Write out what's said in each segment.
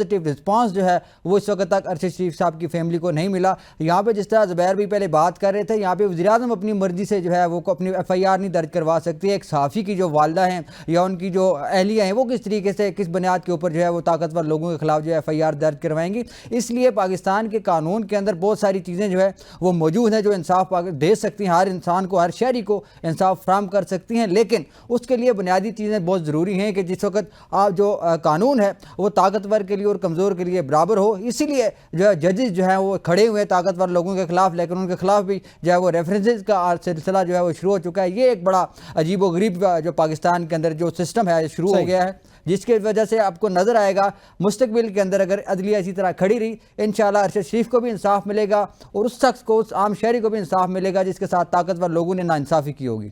Positive response جو ہے وہ اس وقت تک ارشد شریف صاحب کی فیملی کو نہیں ملا. یہاں پہ جس طرح زبیر بھی پہلے بات کر رہے تھے, یہاں پہ وزیر اعظم اپنی مرضی سے جو ہے وہ اپنی ایف آئی آر نہیں درج کروا سکتی ہے. ایک صحافی کی جو والدہ ہیں یا ان کی جو اہلیہ ہیں وہ کس طریقے سے کس بنیاد کے اوپر جو ہے وہ طاقتور لوگوں کے خلاف جو ہے ایف آئی آر درج کروائیں گی. اس لیے پاکستان کے قانون کے اندر بہت ساری چیزیں جو ہے وہ موجود ہیں جو انصاف دے سکتی ہیں, ہر انسان کو, ہر شہری کو انصاف فراہم کر سکتی ہیں, لیکن اس کے لیے بنیادی چیزیں بہت ضروری ہیں کہ جس وقت آپ جو قانون ہے وہ طاقتور کے لیے اور کمزور کے لیے برابر ہو. اسی لیے جو ہے ججز جو ہیں وہ کھڑے ہوئے طاقتور لوگوں کے خلاف, لیکن ان کے خلاف بھی جو ہے وہ ریفرنسز کا سلسلہ جو ہے وہ شروع ہو چکا ہے. یہ ایک بڑا عجیب و غریب جو پاکستان کے اندر جو سسٹم ہے شروع ہو گیا ہے, جس کی وجہ سے آپ کو نظر آئے گا مستقبل کے اندر اگر عدلیہ اسی طرح کھڑی رہی انشاءاللہ ارشد شریف کو بھی انصاف ملے گا اور اس شخص کو, اس عام شہری کو بھی انصاف ملے گا جس کے ساتھ طاقتور لوگوں نے ناانصافی کی ہوگی.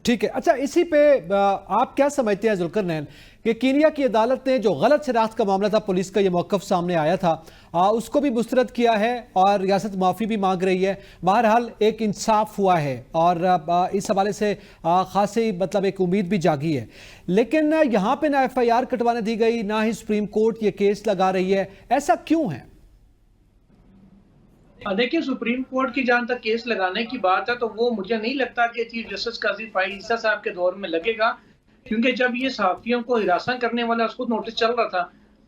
ٹھیک ہے. اچھا, اسی پہ آپ کیا سمجھتے ہیں ذوالقرنین کہ کینیا کی عدالت نے جو غلط شناخت کا معاملہ تھا, پولیس کا یہ موقف سامنے آیا تھا, اس کو بھی مسترد کیا ہے اور ریاست معافی بھی مانگ رہی ہے. بہرحال ایک انصاف ہوا ہے اور اس حوالے سے خاصی مطلب ایک امید بھی جاگی ہے. لیکن یہاں پہ نہ ایف آئی آر کٹوانے دی گئی, نہ ہی سپریم کورٹ یہ کیس لگا رہی ہے. ایسا کیوں ہے؟ دیکھیں, سپریم کورٹ کی جہاں تک کیس لگانے کی بات ہے تو وہ مجھے نہیں لگتا کہ چیف جسٹس قاضی فائز عیسیٰ صاحب کے دور میں لگے گا, کیونکہ جب یہ صحافیوں کو ہراساں کرنے والا خود نوٹس چل رہا تھا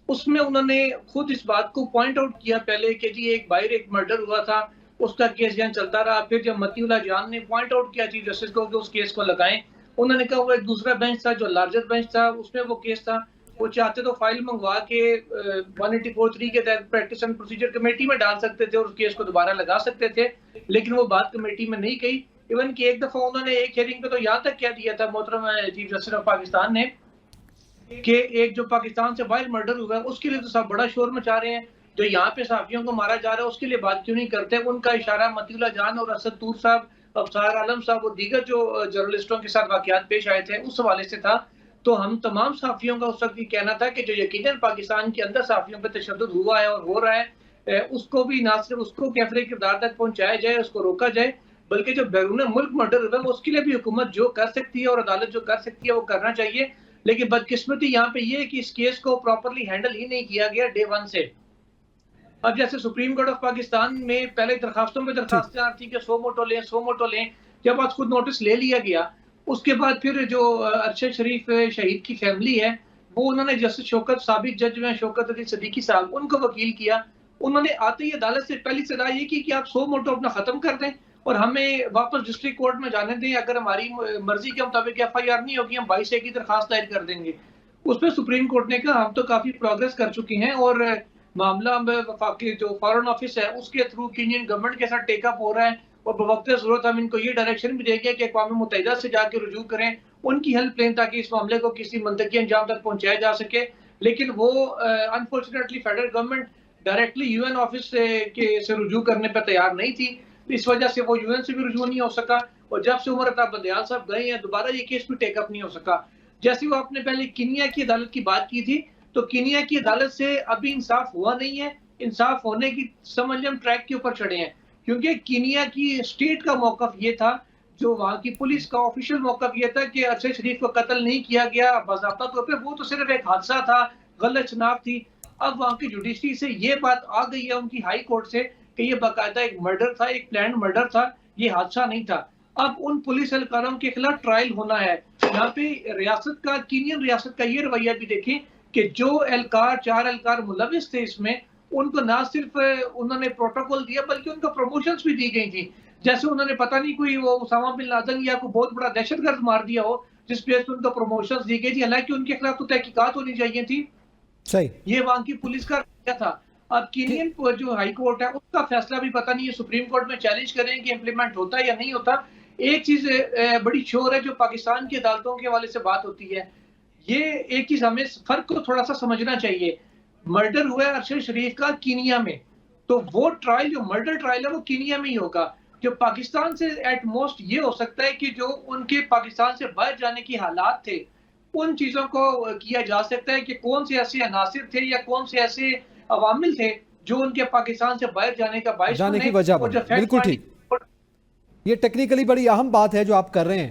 اس میں انہوں نے خود اس بات کو پوائنٹ آؤٹ کیا پہلے کہ جی ایک باہر ایک مرڈر ہوا تھا, اس کا کیس یہاں چلتا رہا. پھر جب متی اللہ جان نے پوائنٹ آؤٹ کیا چیف جسٹس کو کہ اس کیس کو لگائیں, انہوں نے کہا وہ ایک دوسرا بینچ تھا جو لارجر بینچ تھا, اس میں وہ کیس تھا, وہ چاہتے تو فائل منگوا کے 184(3) کے تحت پریکٹس اینڈ پروسیجر کمیٹی میں ڈال سکتے تھے اور اس کیس کو دوبارہ لگا سکتے تھے, لیکن وہ بات کمیٹی میں نہیں کہی. ایون کہ ایک دفعہ انہوں نے ایک ہیئرنگ پہ تو یہاں تک کہہ دیا تھا محترم چیف جسٹس آف پاکستان نے کہ ایک جو پاکستان سے باہر مرڈر ہوا ہے اس کے لیے تو سب بڑا شور مچا رہے ہیں, جو یہاں پہ صحافیوں کو مارا جا رہا ہے اس کے لیے بات کیوں نہیں کرتے. ان کا اشارہ متی اللہ جان اور اسد طور صاحب, ابصار عالم صاحب اور دیگر جو جرنلسٹوں کے ساتھ واقعات پیش آئے تھے اس حوالے سے تھا. تو ہم تمام صحافیوں کا اس وقت یہ کہنا تھا کہ جو یقیناً پاکستان کے اندر صحافیوں پہ تشدد ہوا ہے اور ہو رہا ہے, اس کو بھی نہ صرف اس کو کیفرے کردار تک پہنچایا جائے, اس کو روکا جائے, بلکہ جو بیرون ملک مرڈر ہوا ہے اس کے لیے بھی حکومت جو کر سکتی ہے اور عدالت جو کر سکتی ہے وہ کرنا چاہیے. لیکن بدقسمتی یہاں پہ یہ ہے کہ اس کیس کو پراپرلی ہینڈل ہی نہیں کیا گیا ڈے ون سے. اب جیسے سپریم کورٹ آف پاکستان میں پہلے درخواستوں پہ درخواستیں آتی کہ 100 موٹو لیں, جب آج خود نوٹس لے لیا گیا اس کے بعد پھر جو ارشد شریف شہید کی فیملی ہے وہ انہوں نے جسٹس شوکت, سابق جج میں شوکت علی صدیقی صاحب, ان کو وکیل کیا. انہوں نے آتے ہی عدالت سے پہلی صدا یہ کی کہ آپ 100 موٹو اپنا ختم کر دیں اور ہمیں واپس ڈسٹرکٹ کورٹ میں جانے دیں, اگر ہماری مرضی کے مطابق ایف آئی آر نہیں ہوگی ہم 22(a) کی درخواست دائر کر دیں گے. اس پہ سپریم کورٹ نے کہا ہم تو کافی پروگریس کر چکے ہیں اور معاملہ وفاقی جو فارن آفس ہے اس کے تھرو کینین گورنمنٹ کے ساتھ ٹیک اپ ہو رہا ہے اور بوقت ضرورت ہم ان کو یہ ڈائریکشن بھی دیں گے کہ اقوام متحدہ سے جا کے رجوع کریں ان کی ہیلپ لیں تاکہ اس معاملے کو کسی منطقی انجام تک پہنچایا جا سکے. لیکن وہ unfortunately federal government directly you N office سے رجوع کرنے پہ تیار نہیں تھی, اس وجہ سے وہ یو این سے بھی رجوع نہیں ہو سکا, اور جب سے عمر عطا بندیال صاحب گئے ہیں دوبارہ یہ کیس بھی ٹیک اپ نہیں ہو سکا. جیسے وہ آپ نے پہلے کینیا کی عدالت کی بات کی تھی تو کینیا کی عدالت سے ابھی انصاف ہوا نہیں ہے, انصاف ہونے کی سمجھ لیں ہم ٹریک کے اوپر چڑھے ہیں, کیونکہ کینیا کی اسٹیٹ کا موقف یہ تھا, جو وہاں کی پولیس کا آفیشیل موقف یہ تھا کہ ارشد شریف کو قتل نہیں کیا گیا باضابطہ طور پہ, وہ تو صرف ایک حادثہ تھا, غلط شناخت تھی. اب وہاں کی جوڈیشری سے یہ بات آ گئی ہے ان کی ہائی کورٹ سے کہ یہ باقاعدہ ایک مرڈر تھا, ایک پلانڈ مرڈر تھا, یہ حادثہ نہیں تھا. اب ان پولیس اہلکاروں کے خلاف ٹرائل ہونا ہے. یہاں پہ ریاست کا, کینین ریاست کا یہ رویہ بھی دیکھیں کہ جو اہلکار 4 اہلکار ملوث تھے اس میں, ان کو نہ صرف انہوں نے پروٹوکول دیا بلکہ ان کو پروموشنز بھی دی گئی تھی. جیسے انہوں نے پتہ نہیں کوئی وہ اسامہ بن لادن یا کوئی بہت بڑا دہشت گرد مار دیا ہو جس بیس پہ ان کو پروموشنز دی گئی تھی, حالانکہ ان کے خلاف تو تحقیقات ہونی چاہیے تھی. صحیح, یہ وہاں کی پولیس کا رویہ تھا. اب کینین جو ہائی کورٹ ہے اس کا فیصلہ بھی پتہ نہیں ہے, سپریم کورٹ میں چیلنج کریں کہ امپلیمنٹ ہوتا ہے یا نہیں ہوتا. ایک چیز بڑی شور ہے جو پاکستان کی عدالتوں کے حوالے سے بات ہوتی ہے, یہ ایک چیز ہمیں فرق کو تھوڑا سا سمجھنا چاہیے. مرڈر ہوا ہے ارشد شریف کا کینیا میں, تو وہ ٹرائل جو مرڈر ٹرائل ہے وہ کینیا میں ہی ہوگا. جو پاکستان سے ایٹ موسٹ یہ ہو سکتا ہے کہ جو ان کے پاکستان سے باہر جانے کی حالات تھے ان چیزوں کو کیا جا سکتا ہے کہ کون سے ایسے عناصر تھے یا کون سے ایسے عوامل تھے جو ان کے پاکستان سے باہر جانے کا باعث جانے کی وجہ بنے. بالکل ٹھیک, یہ ٹیکنیکلی بڑی اہم بات ہے جو آپ کر رہے ہیں,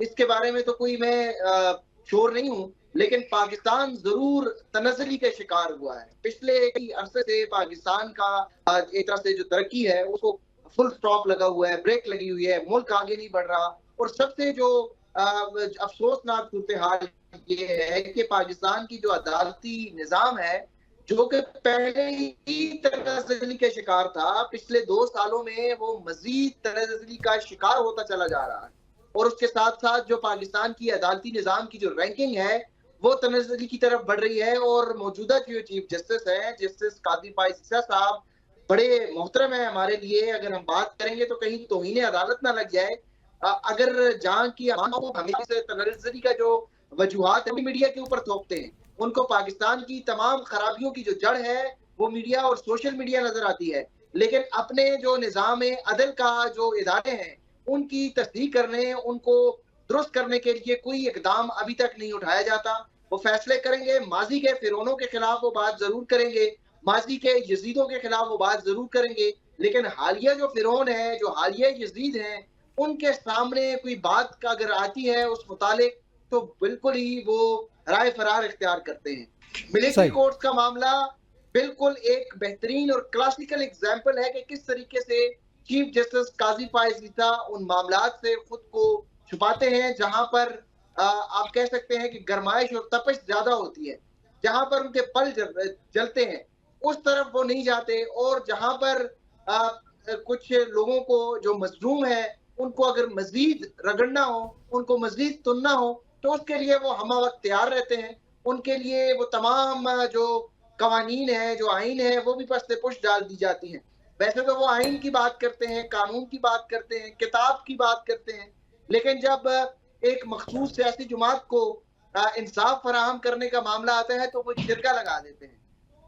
اس کے بارے میں تو کوئی میں شور نہیں ہوں، لیکن پاکستان ضرور تنزلی کا شکار ہوا ہے۔ پچھلے عرصے سے پاکستان کا ایک طرح سے جو ترقی ہے اس کو فل سٹاپ لگا ہوا ہے، بریک لگی ہوئی ہے، ملک آگے نہیں بڑھ رہا، اور سب سے جو افسوسناک صورتحال یہ ہے کہ پاکستان کی جو عدالتی نظام ہے جو کہ پہلے ہی تنزلی کا شکار تھا، پچھلے 2 سالوں میں وہ مزید تنزلی کا شکار ہوتا چلا جا رہا ہے، اور اس کے ساتھ ساتھ جو پاکستان کی عدالتی نظام کی جو رینکنگ ہے وہ تنزلی کی طرف بڑھ رہی ہے۔ اور موجودہ جو چیف جسٹس ہیں، جسٹس قاضی فائز عیسیٰ صاحب بڑے محترم ہیں ہمارے لیے، اگر ہم بات کریں گے تو کہیں توہین عدالت نہ لگ جائے۔ اگر جہاں کی ہمیشہ تنزلی کا جو وجوہات میڈیا کے اوپر تھوپتے ہیں، ان کو پاکستان کی تمام خرابیوں کی جو جڑ ہے وہ میڈیا اور سوشل میڈیا نظر آتی ہے، لیکن اپنے جو نظام عدل کا جو ادارے ہیں ان کی تصدیق کرنے، ان کو درست کرنے کے لیے کوئی اقدام ابھی تک نہیں اٹھایا جاتا۔ وہ فیصلے کریں گے، ماضی کے فرعونوں کے خلاف وہ بات ضرور کریں گے، ماضی کے یزیدوں کے خلاف وہ بات ضرور کریں گے، لیکن حالیہ جو فرعون ہیں، جو حالیہ یزید ہیں، ان کے سامنے کوئی بات کا اگر آتی ہے اس متعلق تو بالکل ہی وہ رائے فرار اختیار کرتے ہیں۔ ملٹری کورٹس کا معاملہ بالکل ایک بہترین اور کلاسیکل ایگزامپل ہے کہ کس طریقے سے چیف جسٹس قاضی فائز عیسیٰ ان معاملات سے خود کو چھپاتے ہیں جہاں پر آپ کہہ سکتے ہیں کہ گرمائش اور تپش زیادہ ہوتی ہے، جہاں پر ان کے پل جلتے ہیں اس طرف وہ نہیں جاتے، اور جہاں پر کچھ لوگوں کو جو مظلوم ہیں ان کو اگر مزید رگڑنا ہو، ان کو مزید تننا ہو تو اس کے لیے وہ ہمہ وقت تیار رہتے ہیں۔ ان کے لیے وہ تمام جو قوانین ہیں، جو آئین ہے، وہ بھی پس پش ڈال دی جاتی ہیں۔ ویسے تو وہ آئین کی بات کرتے ہیں، قانون کی بات کرتے ہیں، کتاب کی بات کرتے ہیں، لیکن جب ایک مخصوص سیاسی جماعت کو انصاف فراہم کرنے کا معاملہ آتا ہے تو وہ شرکا لگا دیتے ہیں۔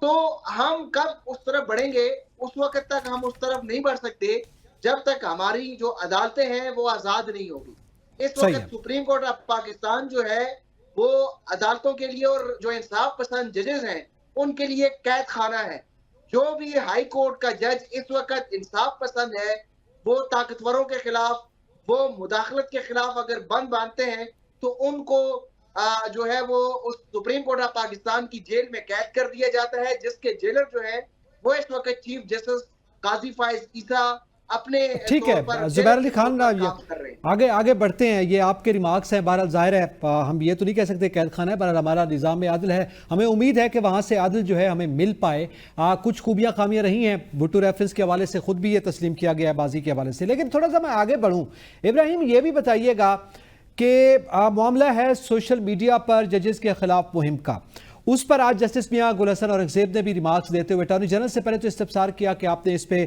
تو ہم کب اس طرف بڑھیں گے؟ اس وقت تک ہم اس طرف نہیں بڑھ سکتے جب تک ہماری جو عدالتیں ہیں وہ آزاد نہیں ہوگی۔ اس وقت سپریم کورٹ آف پاکستان جو ہے وہ عدالتوں کے لیے اور جو انصاف پسند ججز ہیں ان کے لیے قید خانہ ہے۔ جو بھی ہائی کورٹ کا جج اس وقت انصاف پسند ہے وہ طاقتوروں کے خلاف، وہ مداخلت کے خلاف اگر بند باندھتے ہیں تو ان کو جو ہے وہ اس سپریم کورٹ آف پاکستان کی جیل میں قید کر دیا جاتا ہے، جس کے جیلر جو ہے وہ اس وقت چیف جسٹس قاضی فائز عیسیٰ اپنے ٹھیک ہے زبیر علی خان، آگے بڑھتے ہیں۔ یہ آپ کے ریمارکس ہیں، بہرحال ظاہر ہے ہم یہ تو نہیں کہہ سکتے قید خانہ ہے، بہرحال ہمارا نظام عادل ہے، ہمیں امید ہے کہ وہاں سے عادل جو ہے ہمیں مل پائے۔ کچھ خوبیاں خامیاں رہی ہیں، بھٹو ریفرنس کے حوالے سے خود بھی یہ تسلیم کیا گیا ہے بازی کے حوالے سے، لیکن تھوڑا سا میں آگے بڑھوں۔ ابراہیم یہ بھی بتائیے گا کہ معاملہ ہے سوشل میڈیا پر ججز کے خلاف مہم کا، اس پر آج جسٹس میاں گل حسن اورنگزیب نے بھی ریمارکس دیتے ہوئے اٹارنی جنرل سے پہلے تو استفسار کیا کہ آپ نے اس پہ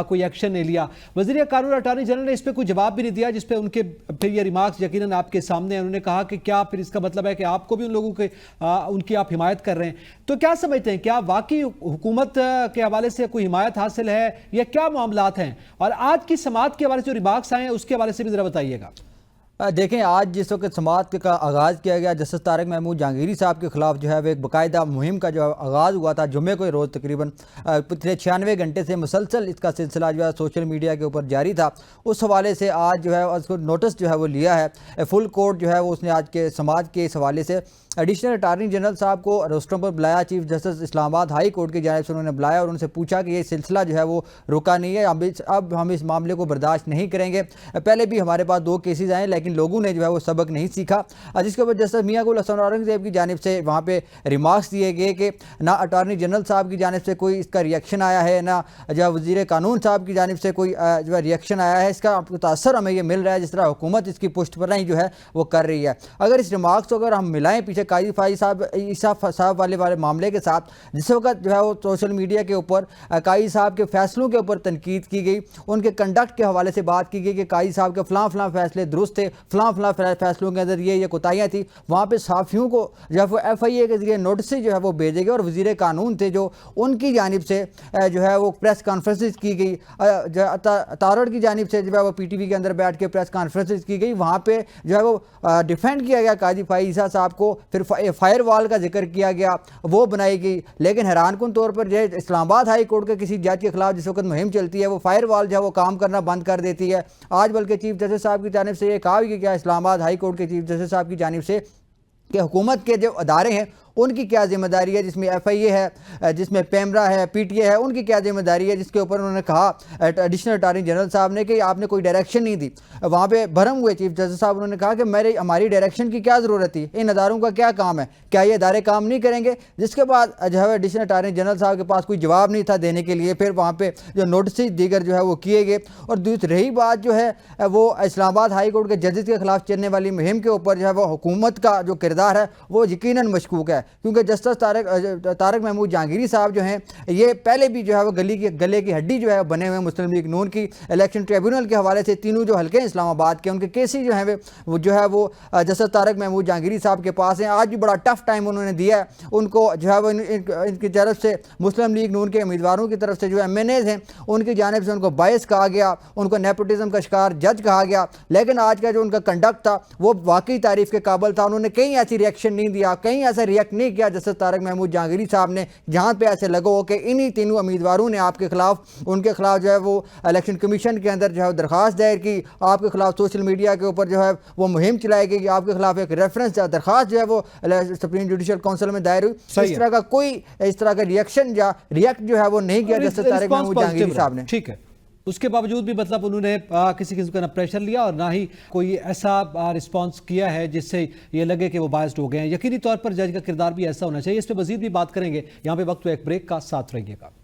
کوئی ایکشن نہیں لیا۔ وزیر قانون اٹارنی جنرل نے اس پہ کوئی جواب بھی نہیں دیا، جس پہ ان کے پھر یہ ریمارکس یقیناً آپ کے سامنے ہیں۔ انہوں نے کہا کہ کیا پھر اس کا مطلب ہے کہ آپ کو بھی ان لوگوں کے ان کی آپ حمایت کر رہے ہیں؟ تو کیا سمجھتے ہیں، کیا واقعی حکومت کے حوالے سے کوئی حمایت حاصل ہے یا کیا معاملات ہیں؟ اور آج کی سماعت کے حوالے سے جو ریمارکس آئے ہیں اس کے حوالے سے بھی ذرا بتائیے گا۔ دیکھیں آج جس وقت سماعت کا آغاز کیا گیا، جسٹس طارق محمود جہانگیری صاحب کے خلاف جو ہے وہ ایک باقاعدہ مہم کا جو آغاز ہوا تھا جمعے کو روز، تقریباً پچھلے 96 گھنٹے سے مسلسل اس کا سلسلہ جو ہے سوشل میڈیا کے اوپر جاری تھا۔ اس حوالے سے آج جو ہے اس کو نوٹس جو ہے وہ لیا ہے فل کورٹ جو ہے وہ اس نے آج کے سماعت کے اس حوالے سے ایڈیشنل اٹارنی جنرل صاحب کو روسٹروں پر بلایا۔ چیف جسٹس اسلام آباد ہائی کورٹ کی جانب سے انہوں نے بلایا اور ان سے پوچھا کہ یہ سلسلہ جو ہے وہ رکا نہیں ہے، اب ہم اس معاملے کو برداشت نہیں کریں گے۔ پہلے بھی ہمارے پاس 2 کیسز آئے لیکن لوگوں نے جو ہے وہ سبق نہیں سیکھا، جس کے اوپر جسٹس میاں گل حسن اورنگزیب کی جانب سے وہاں پہ ریمارکس دیے گئے کہ نہ اٹارنی جنرل صاحب کی جانب سے کوئی اس کا ریئیکشن آیا ہے، نہ جو وزیر قانون صاحب کی جانب سے کوئی جو ہے ریئیکشن آیا ہے۔ اس کا تاثر ہمیں یہ مل رہا ہے جس طرح حکومت اس کی پشت پناہی جو ہے وہ کر رہی ہے۔ اگر اس ریمارکس کو اگر ہم ملائیں پیچھے قاضی فائز صاحب عیسیٰ صاحب والے معاملے کے ساتھ، جس وقت جو ہے وہ سوشل میڈیا کے اوپر قاضی صاحب کے فیصلوں کے اوپر تنقید کی گئی، ان کے کنڈکٹ کے حوالے سے بات کی گئی کہ قاضی صاحب کے فلاں فیصلے درست تھے، فلاں فیصلوں کے اندر یہ کوتاہیاں تھیں، وہاں پہ صحافیوں کو جو ہے وہ FIA کے ذریعے نوٹسیں جو ہے وہ بھیجے گئے اور وزیر قانون تھے جو ان کی جانب سے جو ہے وہ پریس کانفرنسز کی گئی، تارڑ کی جانب سے جو ہے وہ PTV کے اندر بیٹھ کے پریس کانفرنسز کی گئی، وہاں پہ جو ہے وہ ڈیفینڈ کیا گیا قاضی فائز عیسیٰ صاحب کو پھر فائر وال کا ذکر کیا گیا، وہ بنائی گئی، لیکن حیران کن طور پر جو ہے اسلام آباد ہائی کورٹ کے کسی جج کے خلاف جس وقت مہم چلتی ہے وہ فائر وال جو ہے وہ کام کرنا بند کر دیتی ہے۔ آج بلکہ چیف جسٹس صاحب کی جانب سے یہ کہا بھی کہ اسلام آباد ہائی کورٹ کے چیف جسٹس صاحب کی جانب سے کہ حکومت کے جو ادارے ہیں ان کی کیا ذمہ داری ہے، جس میں ایف آئی اے ہے، جس میں پیمرا ہے، پی ٹی اے ہے، ان کی کیا ذمہ داری ہے، جس کے اوپر انہوں نے کہا ایڈیشنل اٹارنی جنرل صاحب نے کہ آپ نے کوئی ڈائریکشن نہیں دی۔ وہاں پہ بھرم ہوئے چیف جسٹس صاحب، انہوں نے کہا کہ ہماری ڈائریکشن کی کیا ضرورت تھی، ان اداروں کا کیا کام ہے، کیا یہ ادارے کام نہیں کریں گے؟ جس کے بعد جو ہے ایڈیشنل اٹارنی جنرل صاحب کے پاس کوئی جواب نہیں تھا دینے کے لیے، پھر وہاں پہ جو نوٹسز دیگر جو ہے وہ کیے گئے۔ اور دوسری رہی بات جو ہے وہ اسلام آباد ہائی کورٹ کے ججز کے خلاف چلنے والی مہم کے اوپر جو ہے وہ حکومت کا جو کردار ہے وہ یقیناً مشکوک ہے، کیونکہ جسٹس طارق محمود جہانگیری صاحب جو ہیں یہ پہلے بھی جو ہے وہ گلے کی ہڈی جو ہے بنے ہوئے مسلم لیگ نون کی۔ الیکشن ٹریبیونل کے حوالے سے تینوں جو حلقے ہیں اسلام آباد کے ان کے کیسز جو ہیں وہ جو ہے وہ جسٹس طارق محمود جہانگیری صاحب کے پاس ہیں۔ آج بھی بڑا ٹف ٹائم انہوں نے دیا ہے ان کو، جو ہے وہ ان کی طرف سے مسلم لیگ نون کے امیدواروں کی طرف سے جو ایم این ایز ہیں ان کی جانب سے ان کو بائس کہا گیا، ان کو نیپوٹزم کا شکار جج کہا گیا، لیکن آج کا جو ان کا کنڈکٹ تھا وہ واقعی تعریف کے قابل تھا۔ انہوں نے کہیں ایسی ریئیکشن نہیں دیا، کہیں ایسا ریئیکٹ نہیں کیا جسٹس طارق محمود جہانگیری صاحب نے جہاں پہ ایسے لگا ہو کہ انہی تینوں امیدواروں نے آپ کے خلاف، ان کے خلاف جو ہے وہ الیکشن کمیشن کے اندر جو ہے درخواست دائر کی، آپ کے خلاف سوشل میڈیا کے اوپر جو ہے وہ مہم چلائی گئی، آپ کے خلاف ایک ریفرنس درخواست جو ہے وہ سپریم جوڈیشل کونسل میں دائر ہوئی۔ اس طرح کا کوئی اس طرح کا ریئیکشن یا ریئیکٹ جو ہے وہ نہیں کیا جسٹس طارق محمود جہانگیری صاحب نے۔ ٹھیک ہے، اس کے باوجود بھی مطلب انہوں نے کسی قسم کا نہ پریشر لیا اور نہ ہی کوئی ایسا رسپانس کیا ہے جس سے یہ لگے کہ وہ بائسڈ ہو گئے ہیں۔ یقینی طور پر جج کا کردار بھی ایسا ہونا چاہیے۔ اس پہ مزید بھی بات کریں گے، یہاں پہ وقت تو ایک بریک کا، ساتھ رہیے گا۔